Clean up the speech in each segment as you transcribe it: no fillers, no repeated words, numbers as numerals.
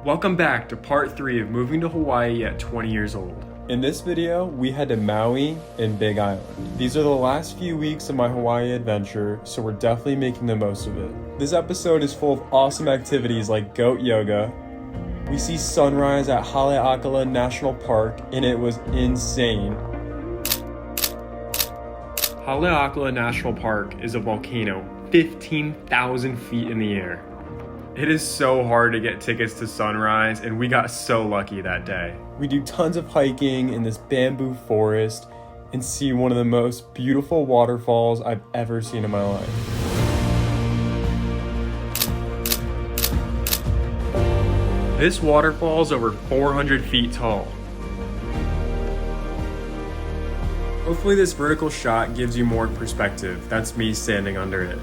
Welcome back to part 3 of moving to Hawaii at 20 years old. In this video, we head to Maui and Big Island. These are the last few weeks of my Hawaii adventure, so we're definitely making the most of it. This episode is full of awesome activities like goat yoga. We see sunrise at Haleakala National Park, and it was insane. Haleakala National Park is a volcano 15,000 feet in the air. It is so hard to get tickets to sunrise, and we got so lucky that day. We do tons of hiking in this bamboo forest and see one of the most beautiful waterfalls I've ever seen in my life. This waterfall is over 400 feet tall. Hopefully this vertical shot gives you more perspective. That's me standing under it.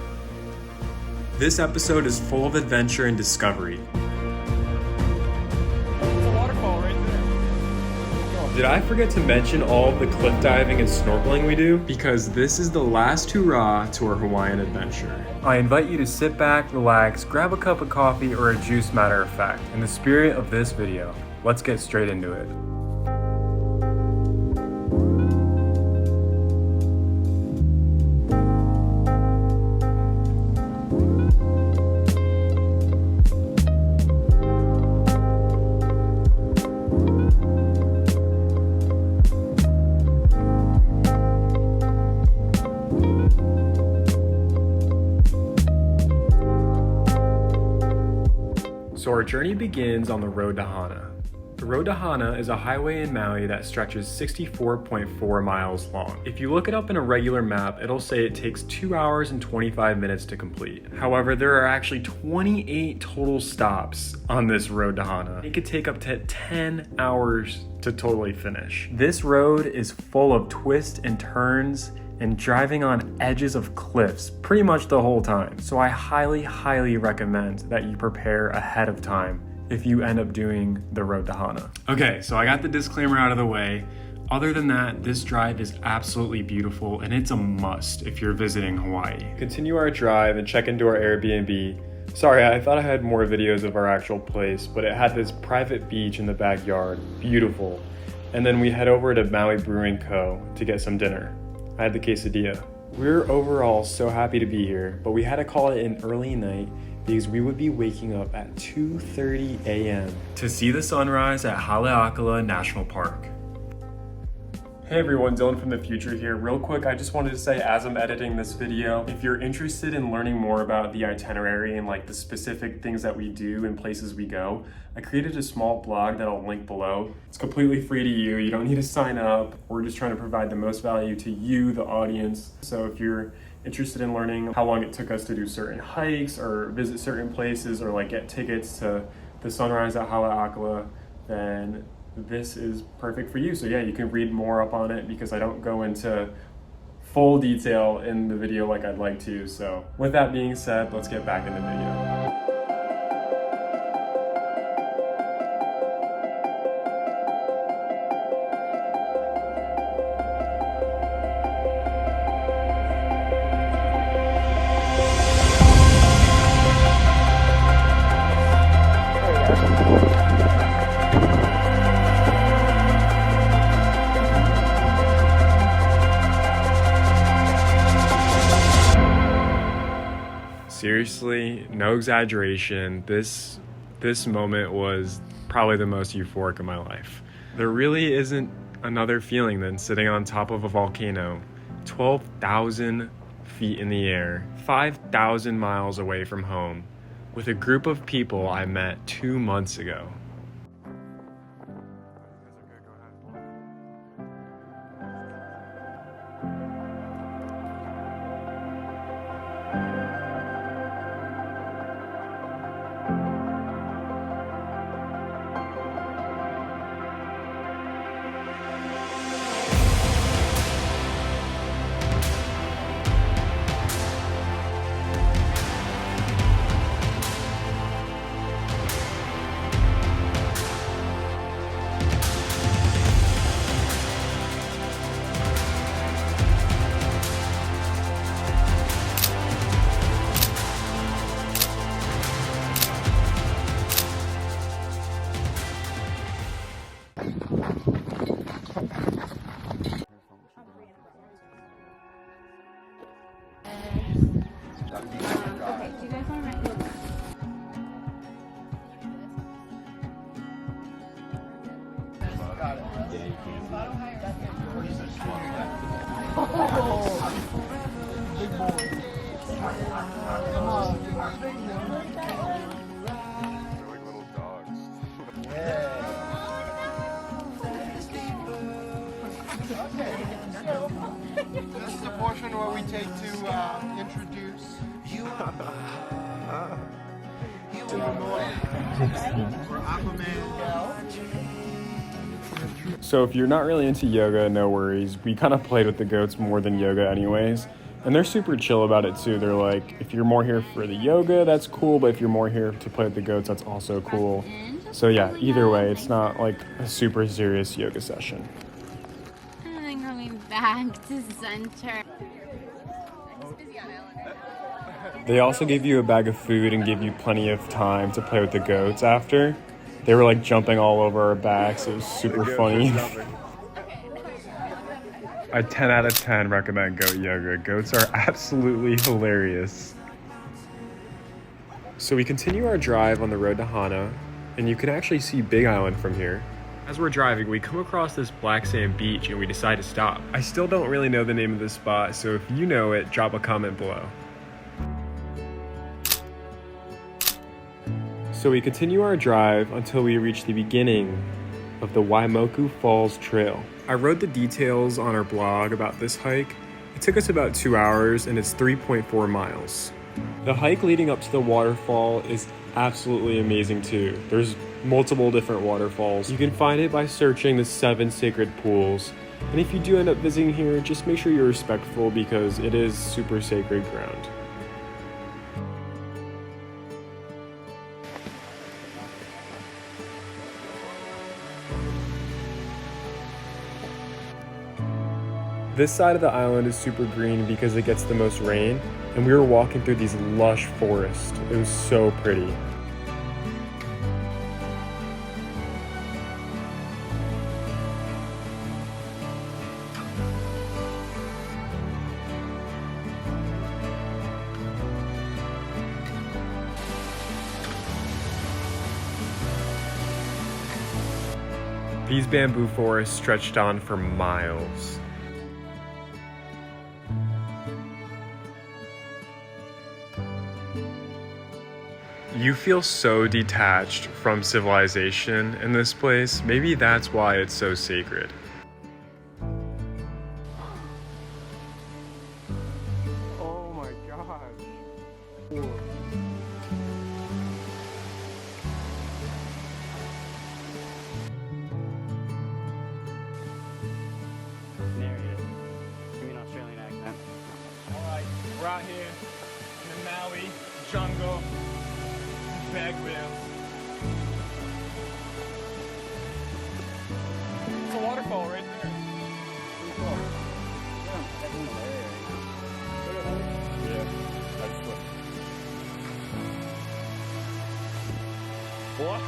This episode is full of adventure and discovery. There's a waterfall right there. Did I forget to mention all of the cliff diving and snorkeling we do? Because this is the last hurrah to our Hawaiian adventure. I invite you to sit back, relax, grab a cup of coffee or a juice, matter of fact. In the spirit of this video, let's get straight into it. So our journey begins on the road to Hana. The road to Hana is a highway in Maui that stretches 64.4 miles long. If you look it up in a regular map, it'll say it takes 2 hours and 25 minutes to complete. However, there are actually 28 total stops on this road to Hana. It could take up to 10 hours to totally finish. This road is full of twists and turns and driving on edges of cliffs pretty much the whole time. So I highly recommend that you prepare ahead of time if you end up doing the road to Hana. Okay, so I got the disclaimer out of the way. Other than that, this drive is absolutely beautiful and it's a must if you're visiting Hawaii. Continue our drive and check into our Airbnb. Sorry, I thought I had more videos of our actual place, but it had this private beach in the backyard, beautiful. And then we head over to Maui Brewing Co. to get some dinner. I had the quesadilla. We're overall so happy to be here, but we had to call it an early night because we would be waking up at 2:30 a.m. to see the sunrise at Haleakala National Park. Hey everyone, Dylan from the future here. Real quick, I just wanted to say as I'm editing this video, if you're interested in learning more about the itinerary and like the specific things that we do and places we go, I created a small blog that I'll link below. It's completely free to you. You don't need to sign up. We're just trying to provide the most value to you, the audience. So if you're interested in learning how long it took us to do certain hikes or visit certain places or like get tickets to the sunrise at Haleakala, then this is perfect for you. So yeah, you can read more up on it because I don't go into full detail in the video like I'd like to. So with that being said, let's get back in the video. Seriously, no exaggeration, this moment was probably the most euphoric of my life. There really isn't another feeling than sitting on top of a volcano, 12,000 feet in the air, 5,000 miles away from home, with a group of people I met 2 months ago. This is the portion where we take to introduce to the north for Aquaman. So if you're not really into yoga, no worries. We kind of played with the goats more than yoga anyways. And they're super chill about it too. They're like, if you're more here for the yoga, that's cool. But if you're more here to play with the goats, that's also cool. So yeah, either way, it's not like a super serious yoga session. And then coming back to center. They also give you a bag of food and give you plenty of time to play with the goats after. They were like jumping all over our backs. It was super funny. I 10 out of 10 recommend goat yoga. Goats are absolutely hilarious. So we continue our drive on the road to Hana, and you can actually see Big Island from here. As we're driving, we come across this black sand beach and we decide to stop. I still don't really know the name of this spot, so if you know it, drop a comment below. So we continue our drive until we reach the beginning of the Waimoku Falls Trail. I wrote the details on our blog about this hike. It took us about 2 hours and it's 3.4 miles. The hike leading up to the waterfall is absolutely amazing too. There's multiple different waterfalls. You can find it by searching the 7 sacred pools. And if you do end up visiting here, just make sure you're respectful because it is super sacred ground. This side of the island is super green because it gets the most rain, and we were walking through these lush forests. It was so pretty. These bamboo forests stretched on for miles. You feel so detached from civilization in this place. Maybe that's why it's so sacred. Oh my gosh. There he is. Give me an Australian accent. Alright, we're out here in the Maui jungle. Bag wheel. It's a waterfall right there. Pretty cool. Yeah, I just looked. What?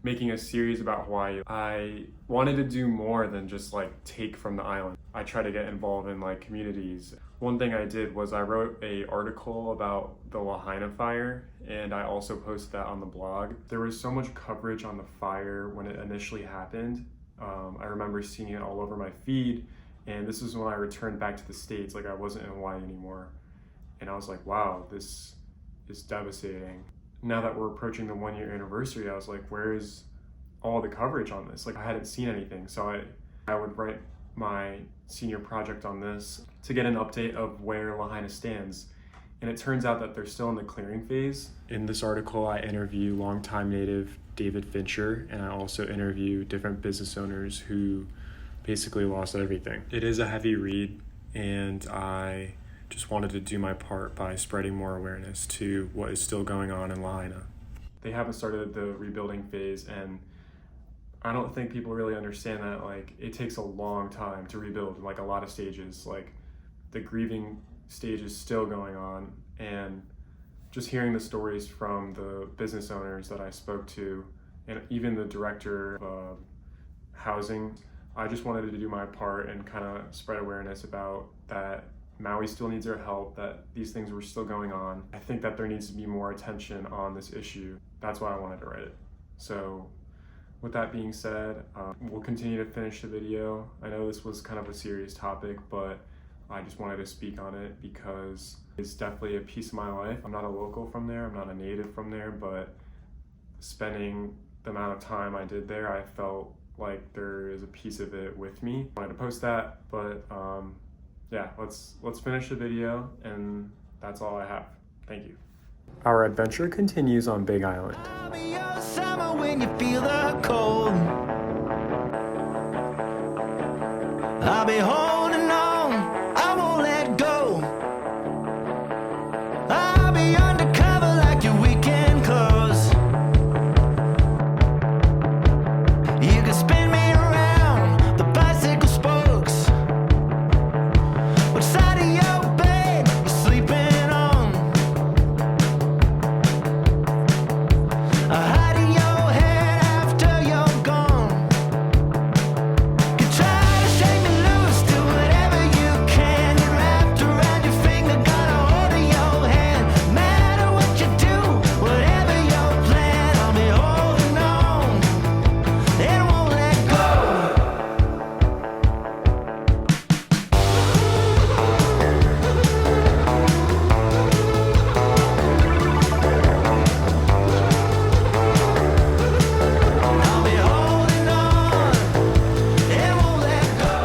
Making a series about Hawaii, I wanted to do more than just like take from the island. I try to get involved in like communities. One thing I did was I wrote an article about the Lahaina Fire, and I also posted that on the blog. There was so much coverage on the fire when it initially happened. I remember seeing it all over my feed, and this is when I returned back to the States. Like I wasn't in Hawaii anymore, and I was like, wow, this is devastating. Now that we're approaching the 1-year anniversary, I was like, where is all the coverage on this? Like I hadn't seen anything. So I would write my senior project on this to get an update of where Lahaina stands. And it turns out that they're still in the clearing phase. In this article, I interview longtime native David Fincher, and I also interview different business owners who basically lost everything. It is a heavy read, and I just wanted to do my part by spreading more awareness to what is still going on in Lahaina. They haven't started the rebuilding phase, and I don't think people really understand that it takes a long time to rebuild, a lot of stages. The grieving stage is still going on, and just hearing the stories from the business owners that I spoke to, and even the director of housing, I just wanted to do my part and kind of spread awareness about that Maui still needs our help, that these things were still going on. I think that there needs to be more attention on this issue. That's why I wanted to write it. So with that being said, we'll continue to finish the video. I know this was kind of a serious topic, but I just wanted to speak on it because it's definitely a piece of my life. I'm not a local from there, I'm not a native from there, but spending the amount of time I did there, I felt like there is a piece of it with me. I wanted to post that, but yeah, let's finish the video, and that's all I have. Thank you. Our adventure continues on Big Island. I'll be your summer when you feel the cold. I'll be holding on, I won't let go. I'll be undercover like your weekend clothes. You can spin me around the bicycle spokes. What side of your bed you sleeping on? I hide in your head after you're gone. You try to shake me loose, do whatever you can. You're wrapped around your finger, got a hold of your hand. No matter what you do, whatever your plan, I'll be holding on and won't let go. I'll be holding on and won't let go.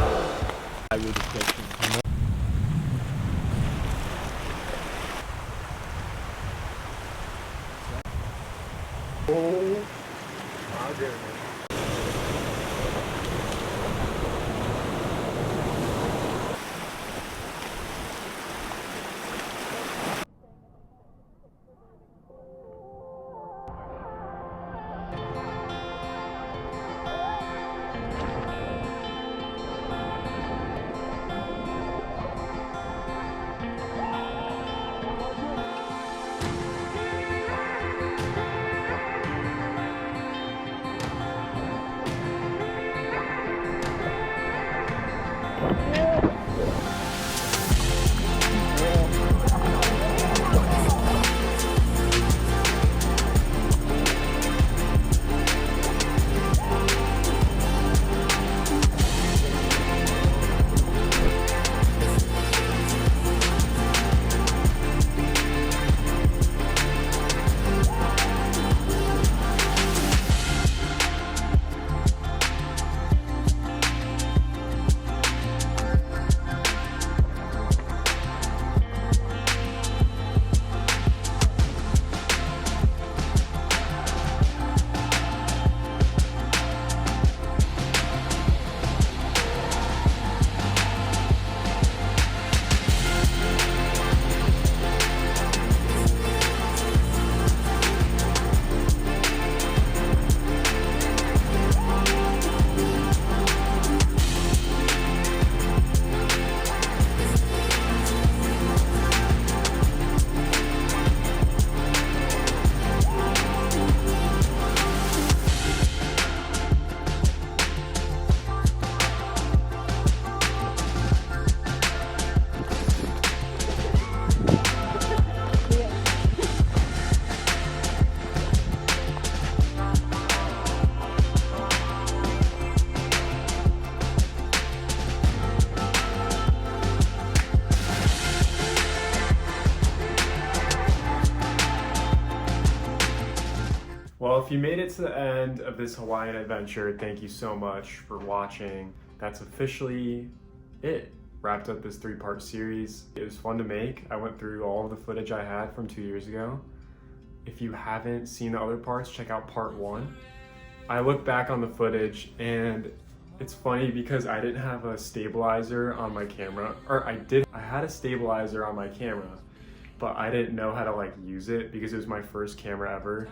Well, if you made it to the end of this Hawaiian adventure, thank you so much for watching. that's officially it. Wrapped up this 3-part series. It was fun to make. I went through all of the footage I had from 2 years ago. If you haven't seen the other parts, check out part 1. I look back on the footage and it's funny because I didn't have a stabilizer on my camera, or I had a stabilizer on my camera, but I didn't know how to like use it because it was my first camera ever.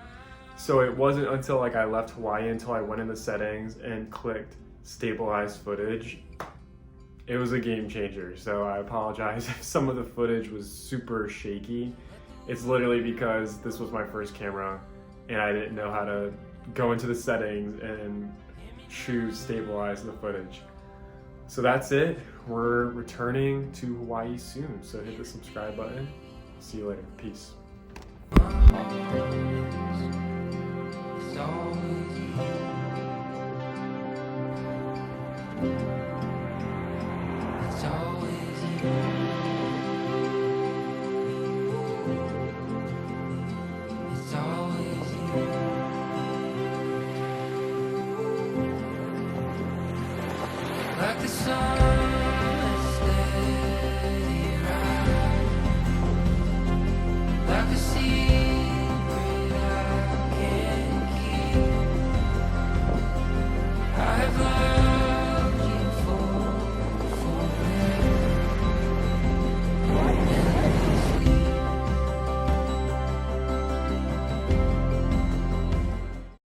So it wasn't until like I left Hawaii until I went in the settings and clicked stabilize footage. It was a game changer. So I apologize if some of the footage was super shaky. It's literally because this was my first camera and I didn't know how to go into the settings and choose stabilize the footage. So that's it. We're returning to Hawaii soon. So hit the subscribe button. See you later. Peace. Like the sun steady rise, like the sea.